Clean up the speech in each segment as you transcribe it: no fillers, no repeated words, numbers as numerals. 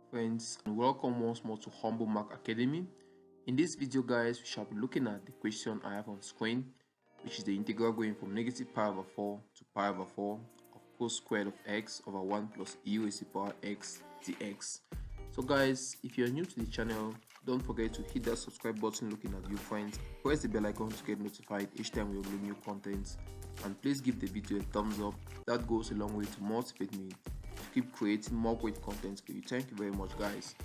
Friends, and welcome once more to Humble Mark Academy. In this video guys, we shall be looking at the question I have on screen, which is the integral going from negative pi over 4 to pi over 4 of cos squared of x over 1 plus e raised to the power x dx. So guys, if you are new to the channel, don't forget to hit that subscribe button looking at you friends, press the bell icon to get notified each time we upload new content, and please give the video a thumbs up. That goes a long way to motivate me to keep creating more great content for you. Thank you very much guys.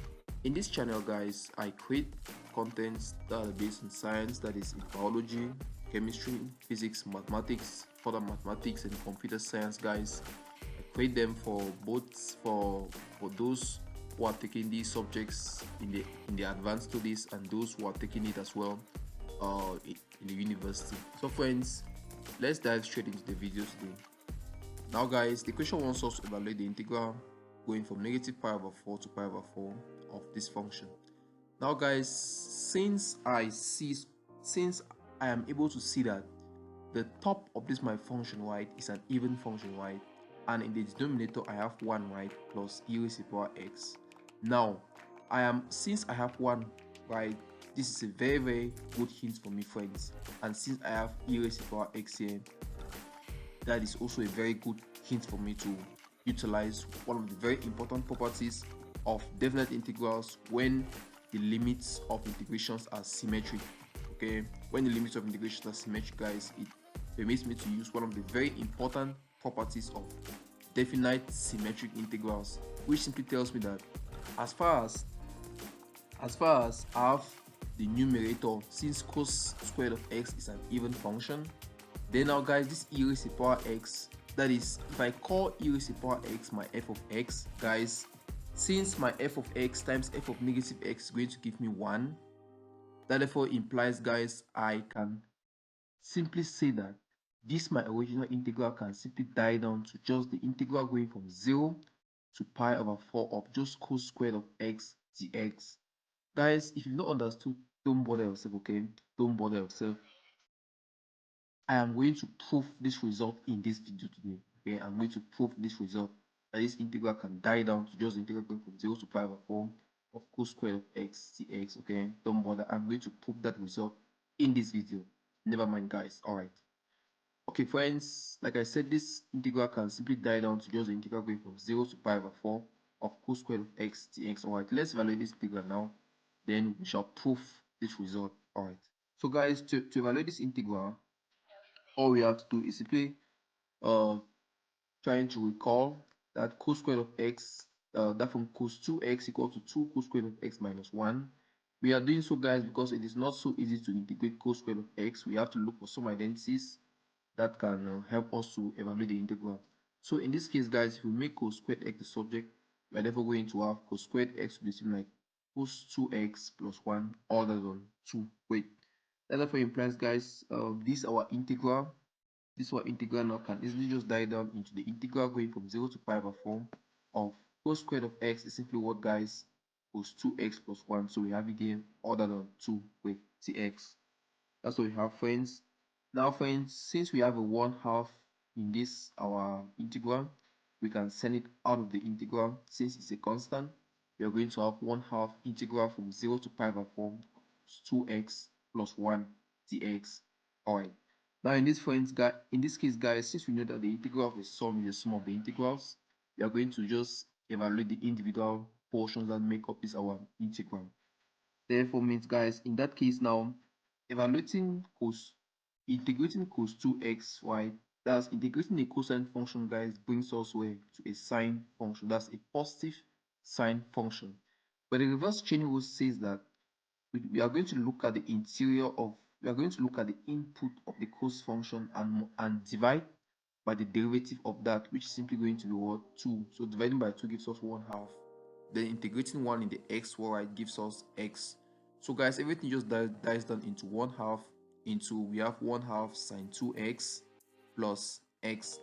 In this channel guys, I create contents that are based on science, that is in biology, chemistry, physics, mathematics, further mathematics and computer science guys. I create them for both for those who are taking these subjects in the advanced studies and those who are taking it as well in the university. So friends, let's dive straight into the video today. Now guys, the question wants us to evaluate the integral going from negative pi over 4 to pi over 4 of this function. Now guys, since I am able to see that the top of this my function right is an even function right, and in the denominator I have 1 right plus e raised to the power x. Now since I have 1 right, this is a very good hint for me friends, and since I have e raised to the power x here, that is also a very good hint for me to utilize one of the very important properties of definite integrals when the limits of integrations are symmetric. Okay, when the limits of integrations are symmetric guys, it permits me to use one of the very important properties of definite symmetric integrals, which simply tells me that as far as I have the numerator, since cos squared of x is an even function, then now guys, this e raised to the power x, that is, if I call e raised to the power x my f of x guys, since my f of x times f of negative x is going to give me 1, that therefore implies guys I can simply say that this my original integral can simply die down to just the integral going from 0 to pi over 4 of just cos squared of x dx. Guys, if you've not understood, don't bother yourself, okay? Don't bother yourself. I am going to prove this result in this video today. Okay, I'm going to prove this result that this integral can die down to just the integral going from 0 to pi over 4 of cos squared of x dx. Okay, don't bother. I'm going to prove that result in this video. Never mind, guys. All right. Okay, friends. Like I said, this integral can simply die down to just the integral going from 0 to pi over 4 of cos squared of x dx. All right. Let's evaluate this integral now. Then we shall prove this result. All right. So, guys, to evaluate this integral, all we have to do is simply trying to recall that cos squared of x, that from cos 2x equal to 2 cos squared of x minus 1. We are doing so guys because it is not so easy to integrate cos squared of x. We have to look for some identities that can help us to evaluate the integral. So in this case guys, if we make cos squared x the subject, we are therefore going to have cos squared x to be something like cos 2x plus 1 ordered on 2. Wait, that therefore implies guys, this our integral. This one integral now can easily just die down into the integral going from 0 to pi over 4 of cos squared of x is simply what guys, cos 2x plus 1. So we have it here ordered on 2 with dx. That's what we have friends. Now friends, since we have a 1/2 in this our integral, we can send it out of the integral. Since it's a constant, we are going to have 1/2 integral from 0 to pi over 4 2x plus 1 dx. Alright. Now in this case guys, since we know that the integral of a sum is the sum of the integrals, we are going to just evaluate the individual portions that make up this our integral. Therefore means guys, in that case now, integrating cos 2x, right? That's integrating a cosine function guys brings us where to a sine function. That's a positive sine function. But the reverse chain rule says that we are going to look at the we are going to look at the input of the cos function and divide by the derivative of that, which is simply going to be what? 2. So dividing by 2 gives us 1/2. Then integrating 1 in the x right gives us x. So guys, everything just dies down into 1/2 into, we have 1/2 sine 2x plus x.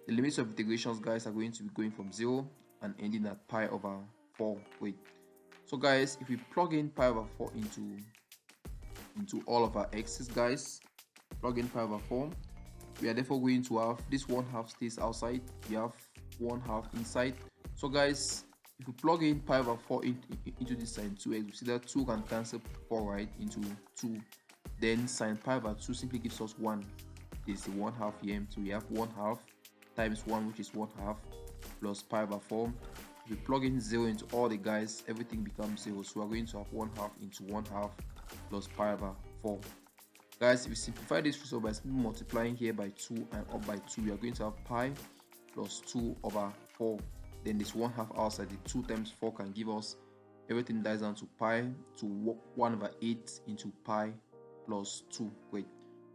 The limits of integrations guys are going to be going from 0 and ending at pi over 4. Wait. So guys, if we plug in pi over 4 into all of our x's guys, plug in pi over 4, we are therefore going to have this 1/2 stays outside, we have 1/2 inside. So guys, if you plug in pi over 4 into this sine 2x, we see that 2 can cancel 4 right into 2. Then sine pi over 2 simply gives us 1. This is the 1/2 here. So we have 1/2 times 1, which is 1/2, plus pi over 4. If you plug in 0 into all the guys, everything becomes 0. So we're going to have 1/2 into 1/2 plus pi over 4. Guys, if you simplify this result by simply multiplying here by 2 and up by 2, we are going to have pi plus 2 over 4. Then this 1/2 outside, the 2 times 4 can give us, everything dies down to pi to 1/8 into pi plus 2. Great.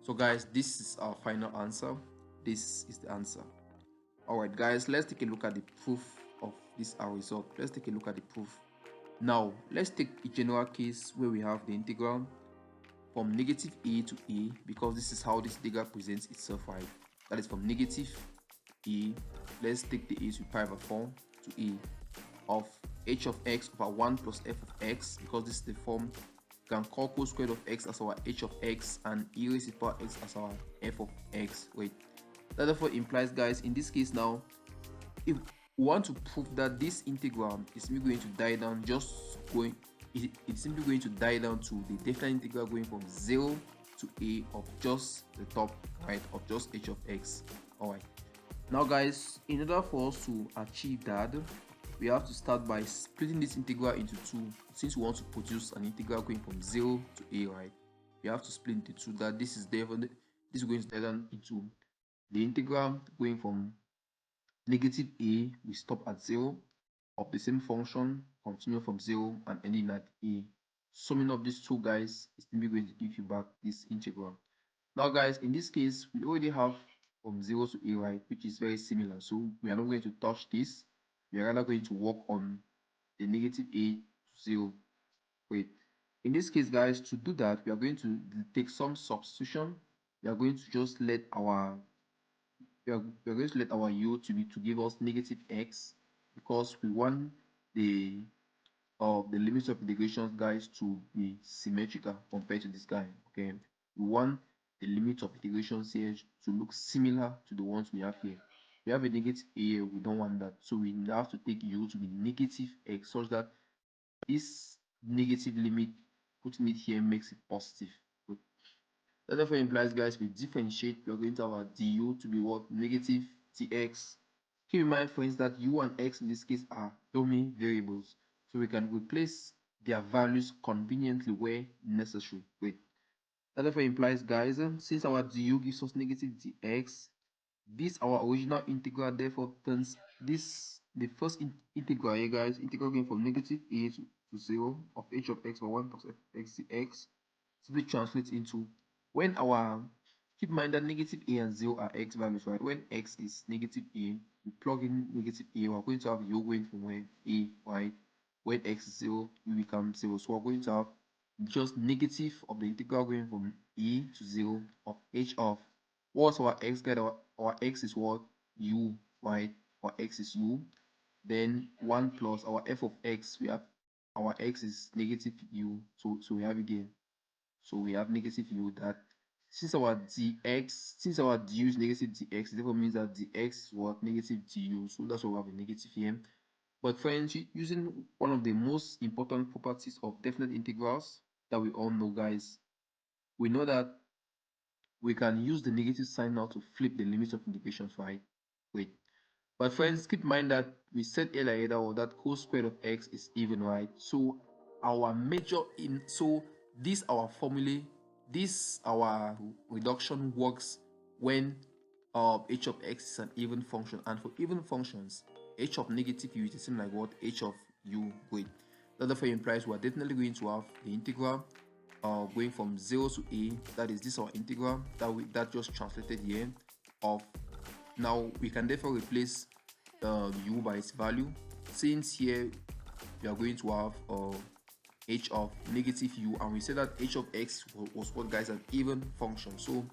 So guys, this is our final answer. This is the answer. Alright guys, let's take a look at the proof of this our result. Let's take a look at the proof. Now, let's take a general case where we have the integral from negative a to a, because this is how this integral presents itself, right? That is from negative a, let's take the a to pi over 4 to a of h of x over 1 plus f of x, because this is the form you can call cos squared of x as our h of x and e raised to the power x as our f of x. Wait, that therefore implies, guys, in this case now, if we want to prove that this integral is simply going to die down, it's simply going to die down to the definite integral going from 0 to a of just the top right of just h of x. All right, now guys, in order for us to achieve that, we have to start by splitting this integral into 2. Since we want to produce an integral going from 0 to a, right, we have to split into 2. That this is going to die down into the integral going from negative a, we stop at 0, of the same function, continue from 0 and ending at a. Summing up these two guys is simply going to give you back this integral. Now guys, in this case, we already have from 0 to a, right, which is very similar. So we are not going to touch this. We are rather going to work on the negative a to 0. Wait, in this case, guys, to do that, we are going to take some substitution. We are going to just let our u to give us negative x, because we want the limits of integrations, guys, to be symmetrical compared to this guy. Okay, we want the limit of integrations here to look similar to the ones we have here. We have a negative a here, we don't want that, so we have to take u to be negative x, such that this negative limit, putting it here, makes it positive. That therefore implies, guys, we differentiate, we are going to have our du to be what? Negative dx. Keep in mind, friends, that u and x in this case are dummy variables, so we can replace their values conveniently where necessary. Wait, that therefore implies, guys, since our du gives us negative dx, this our original integral therefore turns this the first integral here, guys, integral going from negative a to 0 of h of x over 1 plus f of x dx, simply translates into, when our, keep in mind that negative a and 0 are x values, right? When x is negative a, we plug in negative a, we're going to have u going from where? A, right? When x is 0, u becomes 0. So we're going to have just negative of the integral going from a to 0 of h of, what's our x, guys? Our x is what? U, right? Our x is u. Then 1 plus our f of x, we have our x is negative u. So we have it here. So we have negative u, that since our du is negative dx, therefore means that dx is what? Negative du. So that's why we have a negative here. But friends, using one of the most important properties of definite integrals that we all know, guys, we know that we can use the negative sign now to flip the limits of integrations, right? Wait, but friends, keep in mind that we said earlier that cos squared of x is even, right? So our this our formula, this our reduction works when h of x is an even function, and for even functions, h of negative u is the same like what? H of u. Great. That therefore implies we are definitely going to have the integral going from 0 to a, that is this our integral that just translated here of. Now we can therefore replace u by its value, since here we are going to have h of negative u, and we said that h of x was what, guys? An even function. So,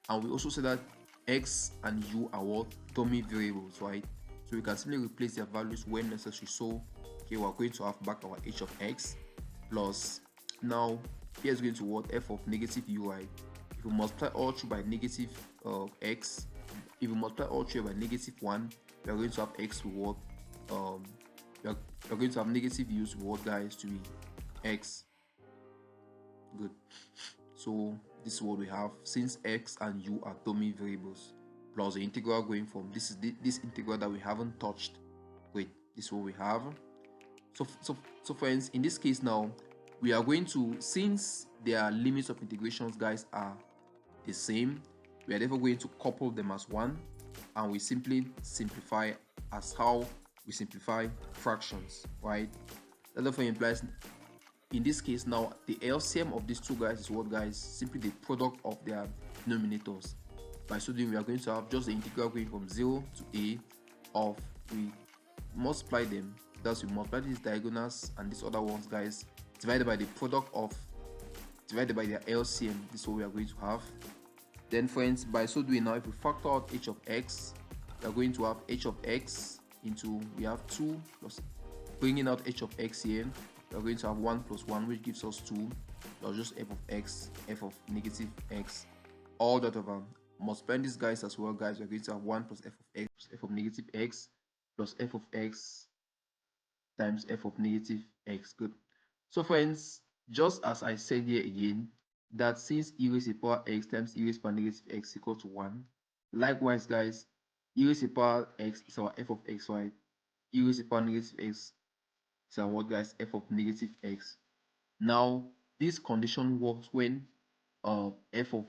and we also said that x and u are what? Dummy variables, right? So we can simply replace their values when necessary. So okay, we are going to have back our h of x plus, now here is going to what? F of negative u, right? If we multiply all through by negative x, if we multiply all through by negative 1, we are going to have x to what? we are going to have negative use what guys to be x. Good. So this is what we have. Since x and u are dummy variables, plus the integral going from this integral that we haven't touched. Wait, this is what we have. So friends, in this case now, we are going to, since their limits of integrations guys are the same, we are therefore going to couple them as one, and we simply simplify as how we simplify fractions, right? That therefore implies, in this case now, the LCM of these two guys is what guys? Simply the product of their denominators. By so doing, we are going to have just the integral going from 0 to a of, we multiply them, thus we multiply these diagonals and these other ones guys, divided by the product of, divided by their LCM. This is what we are going to have. Then friends, by so doing now, if we factor out h of x, we are going to have h of x into, we have 2 plus, bringing out h of x here, we are going to have 1 plus 1, which gives us 2, plus just f of x, f of negative x, all that over. Multiplying these guys as well guys, we are going to have 1 plus f of x, f of negative x, plus f of x times f of negative x. Good. So friends, just as I said here again, that since e raised to the power x times e raised to the power negative x equal to 1, likewise guys, e raised to the power x is our f of x, right? E raised to the power negative x is our what guys? F of negative x. Now this condition works when f of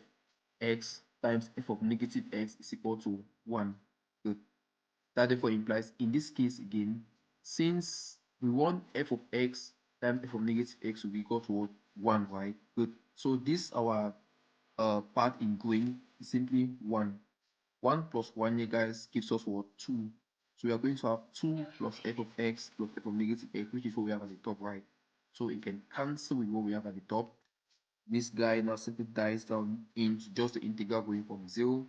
x times f of negative x is equal to 1. Good. That therefore implies, in this case again, since we want f of x times f of negative x will be equal to 1, right? Good. So this our part in going is simply 1. 1 plus 1 here guys gives us what? 2. So we are going to have 2 plus f of x plus f of negative x, which is what we have at the top, right? So it can cancel with what we have at the top. This guy now simply dies down into just the integral going from 0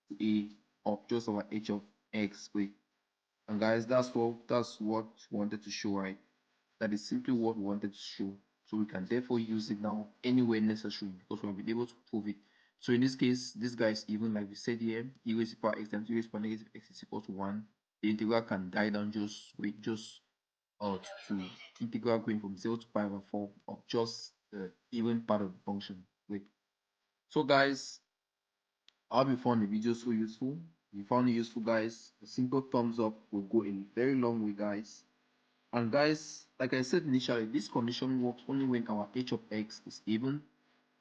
to a of just our h of x. Wait. And guys, that's what we wanted to show, right? That is simply what we wanted to show. So we can therefore use it now anywhere necessary, because we have been able to prove it. So in this case, this guy is even, like we said here, e raised to the power x times e raised to the power negative x is equal to 1. The integral can die down just with just to integral going from 0 to pi over 4 of just the even part of the function. Wait. So guys, I hope you found the video so useful. If you found it useful guys, a simple thumbs up will go a very long way guys. And guys, like I said initially, this condition works only when our h of x is even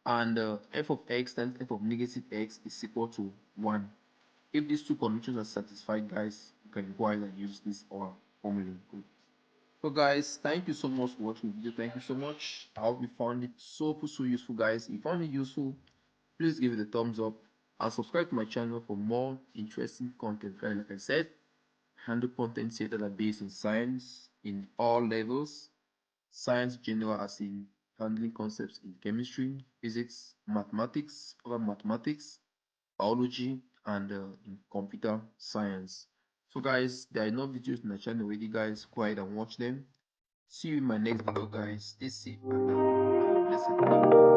and f of x times f of negative x is equal to 1. If these two conditions are satisfied guys, you can go ahead and use this or formula. Good. So guys, thank you so much for watching the video. Thank you so much. I hope you found it so useful guys. If you found it useful, please give it a thumbs up and subscribe to my channel for more interesting content. And like I said, handle content here that are based in science in all levels. Science general as in handling concepts in chemistry, physics, mathematics, other mathematics, biology, and in computer science. So guys, there are enough videos on the channel already guys. Go ahead and watch them. See you in my next video guys. Stay safe and have a blessed day.